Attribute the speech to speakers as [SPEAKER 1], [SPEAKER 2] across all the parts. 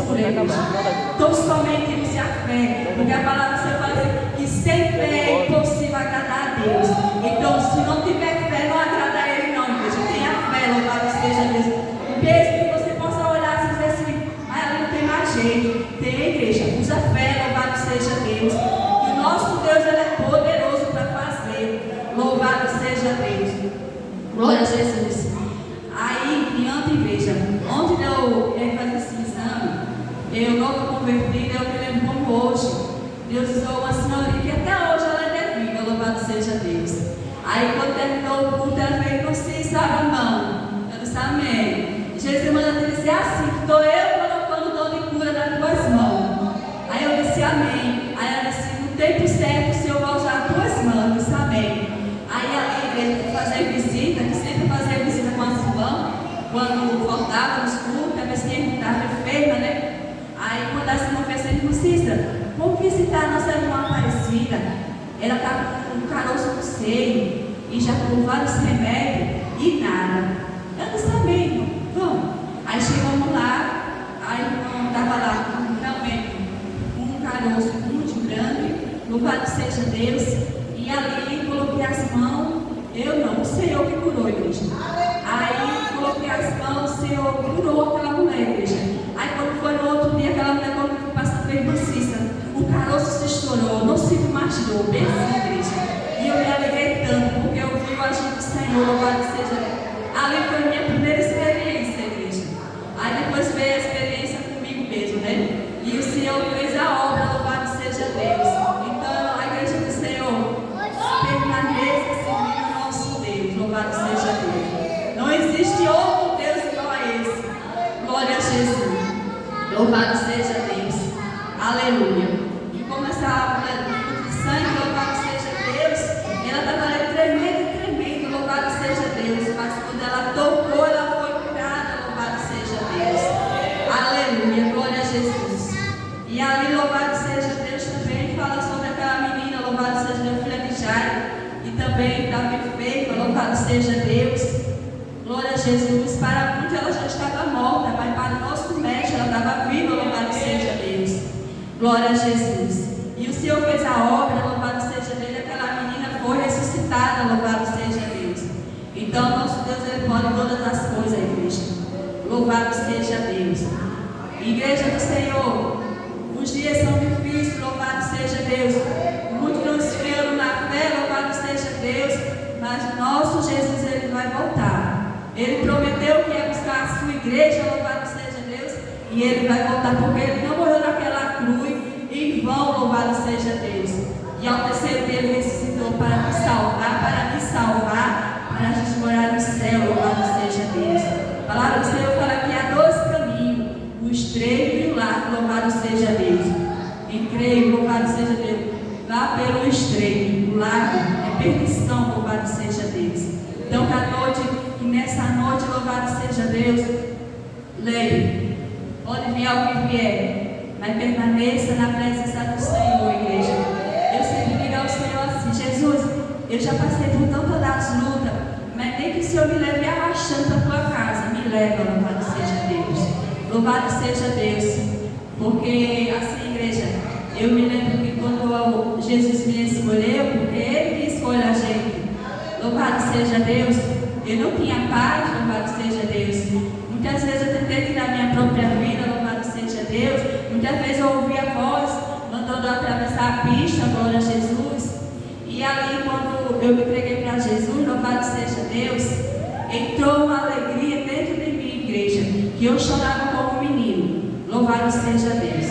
[SPEAKER 1] frescura, então somente use a fé, porque a palavra você fala assim, que sem fé é impossível agradar a Deus. Então se não tiver fé, não agrada a Ele não, igreja. Tenha fé, louvado seja Deus. Mesmo que você possa olhar e dizer assim, ali não tem mais jeito. Tem, igreja, usa fé, louvado seja Deus. E o nosso Deus, Ele é poderoso para fazer. Louvado seja Deus. Glória a Jesus. Aí, diante, igreja, ontem eu fazer esse exame, eu nova convertida, eu me lembro como hoje. Deus usou uma senhorinha que até hoje ela é viva, louvado seja Deus. Aí, quando terminou o culto, ela veio com si, sabe, irmão? Eu disse, amém. Jesus manda dizer assim, que estou eu colocando o dom de cura nas tuas mãos. Aí eu disse, amém. Aí ela disse, no tempo certo, o Senhor vai usar as tuas mãos. Eu disse, amém. Aí a igreja foi fazer visita, que sempre fazia visita com as irmãs, quando voltava nos cultos, a pessoa estava enferma, né? Aí quando as irmãs fez assim, Cícera, vamos visitar a nossa irmã Aparecida. Ela estava com um caroço no seio e já tomou vários remédios e nada. Eu não sabia, irmão. Vamos. Aí chegamos lá, a irmã estava lá realmente com um caroço muito grande, louvado seja Deus. E ali coloquei as mãos, eu não, o Senhor que curou, igreja. Aí coloquei as mãos, o Senhor curou aquela mulher, igreja. Aí quando foi no outro dia, aquela mulher, quando foi passando fez maciça, o caroço se estourou, não sinto mais dor, bem assim, igreja. E eu me alegrei tanto, porque eu vi o agir do Senhor, louvado seja Deus. Ali foi a minha primeira experiência, igreja. Aí depois veio a experiência comigo mesmo, né? E o Senhor fez a obra, louvado seja Deus. Então, a igreja do Senhor permaneça servindo o nosso Deus, louvado seja Deus. Não existe outro Deus igual a esse. Glória a Jesus. Louvado seja Deus. Aleluia. E como essa mulher de sangue, louvado seja Deus, ela estava ali tremendo, louvado seja Deus. Mas quando ela tocou, ela foi curada, louvado seja Deus. Aleluia. Glória a Jesus. E ali, louvado seja Deus, também fala sobre aquela menina, louvado seja Deus, filha de Jairo, e também estava enferma, louvado seja Deus. Glória a Jesus. Para muitos ela já estava morta, mas para o nosso mestre ela estava viva, louvado seja Deus. Glória a Jesus. E o Senhor fez a obra, louvado seja Deus, aquela menina foi ressuscitada, louvado seja Deus. Então, nosso Deus, Ele pode todas as coisas, igreja. Louvado seja Deus. Igreja do Senhor, os dias são difíceis, louvado seja Deus. Muitos não esfriando na fé, louvado seja Deus. Mas o nosso Jesus, Ele vai voltar. Ele prometeu que ia buscar a sua igreja, louvado seja Deus. E Ele vai voltar, porque Ele não morreu naquela cruz em vão, louvado seja Deus. E ao terceiro dia Ele ressuscitou para nos salvar, para a gente morar no céu, louvado seja Deus. A palavra do Senhor fala que há dois caminhos, o estreito e o largo, louvado seja Deus. E creio, louvado seja Deus. Vá pelo estreito, o largo é perdição, louvado seja Deus. Então, que nessa noite, louvado seja Deus, leia, pode vir ao que vier, mas permaneça na presença do Senhor, igreja. Eu sempre digo ao Senhor assim, Jesus, eu já passei por tantas das lutas, mas nem que o Senhor me leve arrastando para a tua casa, me leva, louvado seja Deus. Louvado seja Deus, porque assim, igreja, eu me lembro que quando Jesus me escolheu, porque Ele que escolhe a gente, louvado seja Deus, eu não tinha paz, louvado seja Deus. Muitas vezes eu tentei tirar minha própria vida, louvado seja Deus. Muitas vezes eu ouvi a voz, mandando eu atravessar a pista, glória a Jesus. E ali, quando eu me entreguei para Jesus, louvado seja Deus, entrou uma alegria dentro de mim, igreja, que eu chorava como um menino. Louvado seja Deus.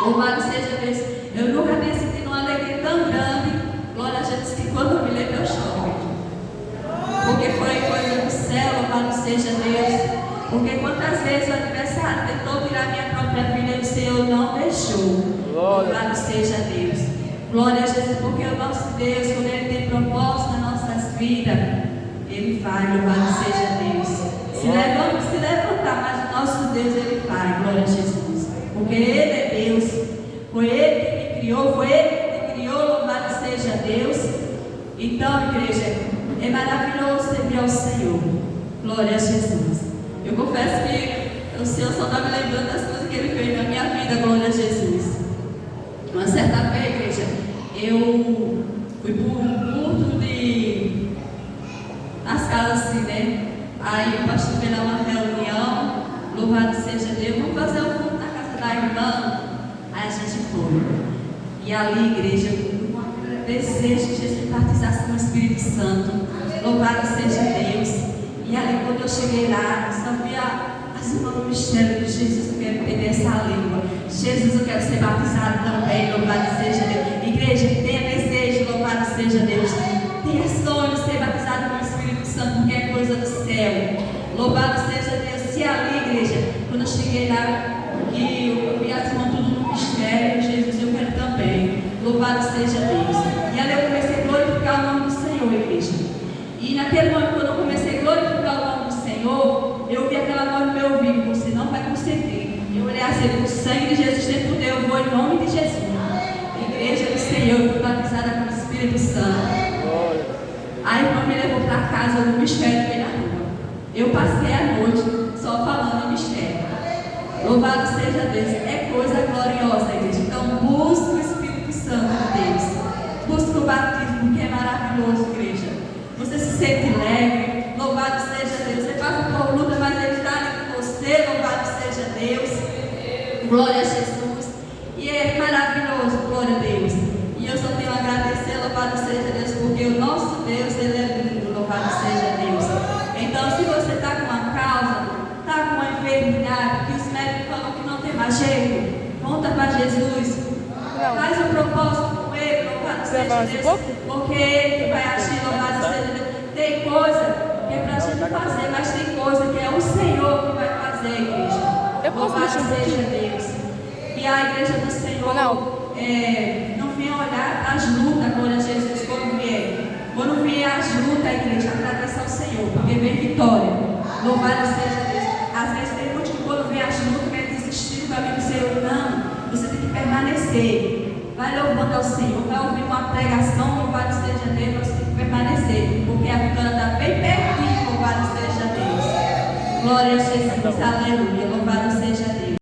[SPEAKER 1] Louvado seja Deus. Eu nunca tinha sentido uma alegria tão grande, glória a Jesus, que quando eu me lembro eu choro. Porque foi coisa do céu, louvado seja Deus. Porque quantas vezes o adversário tentou tirar minha própria vida e o Senhor não deixou. Louvado seja Deus. Glória a Jesus, porque o nosso Deus, quando Ele tem propósito nas nossas vidas, Ele vai, louvado seja Deus. Se levantar, mas o nosso Deus, Ele vai, glória a Jesus. Porque Ele é Deus, foi Ele que me criou, foi Ele que me criou, louvado seja Deus. Então, igreja, é maravilhoso servir ao Senhor. Glória a Jesus. Eu confesso que eu Senhor só está me lembrando das coisas que Ele fez na minha vida, glória a Jesus. Uma certa vez, igreja, eu fui para um culto de... as casas assim, né? Aí o pastor fez uma reunião, louvado seja Deus, vamos fazer um culto na casa da irmã. Aí a gente foi. E ali, igreja, um desejo de Jesus batizasse com o Espírito Santo. Louvado seja Deus. E ali, quando eu cheguei lá, só via as irmãs no mistério de Jesus, eu quero entender essa língua. Jesus, eu quero ser batizado também. Louvado seja Deus. Igreja, tenha desejo, louvado seja Deus. Tenha sonho de ser batizado com o Espírito Santo, porque é coisa do céu. Louvado seja Deus. Se ali, igreja, quando eu cheguei lá, que eu vi as irmãs tudo no mistério, Jesus, eu quero também. Louvado seja Deus. E ali eu comecei a glorificar o nome do Senhor, igreja. E naquele momento, quando eu comecei a glorificar o nome do Senhor, eu vi aquela voz no meu ouvido: você não vai conseguir. Eu olhei assim: o sangue de Jesus tem poder, eu vou em nome de Jesus. Igreja do Senhor, eu fui batizada com o Espírito Santo. A irmã me levou para casa no mistério bem na rua. Eu passei a noite só falando em mistério. Louvado seja Deus. É coisa gloriosa, igreja. Então busque o Espírito Santo de Deus. Busque o batismo, que é maravilhoso, igreja. Você se sente leve. Louvado seja Deus. Você passa por luta, mas Ele está ali com você. Louvado seja Deus. Glória a Jesus. E é maravilhoso, glória a Deus. E eu só tenho a agradecer, louvado seja Deus, porque o nosso Deus, Ele é lindo, louvado seja Deus. Então, se você está com uma causa, está com uma enfermidade, que os médicos falam que não tem mais jeito, conta para Jesus. Faz um propósito com Ele, louvado seja Deus, porque Ele vai agir, louvado seja Deus. Tem coisa que é para a gente fazer, mas tem coisa que é o Senhor que vai fazer, igreja. Louvado seja Deus. E a igreja do Senhor não venha olhar as lutas, glória a Jesus, quando vier. Quando vier as lutas, a igreja agradeça ao Senhor, porque vem vitória. Louvado seja Deus. Às vezes tem muitos que quando vem as lutas, quer desistir do caminho do Senhor. Não, você tem que permanecer. Vai louvando ao Senhor, vai ouvir uma pregação, louvado seja Deus, você tem que permanecer, porque a vitória está bem pertinho, louvado seja Deus. Glória a Jesus, aleluia, louvado seja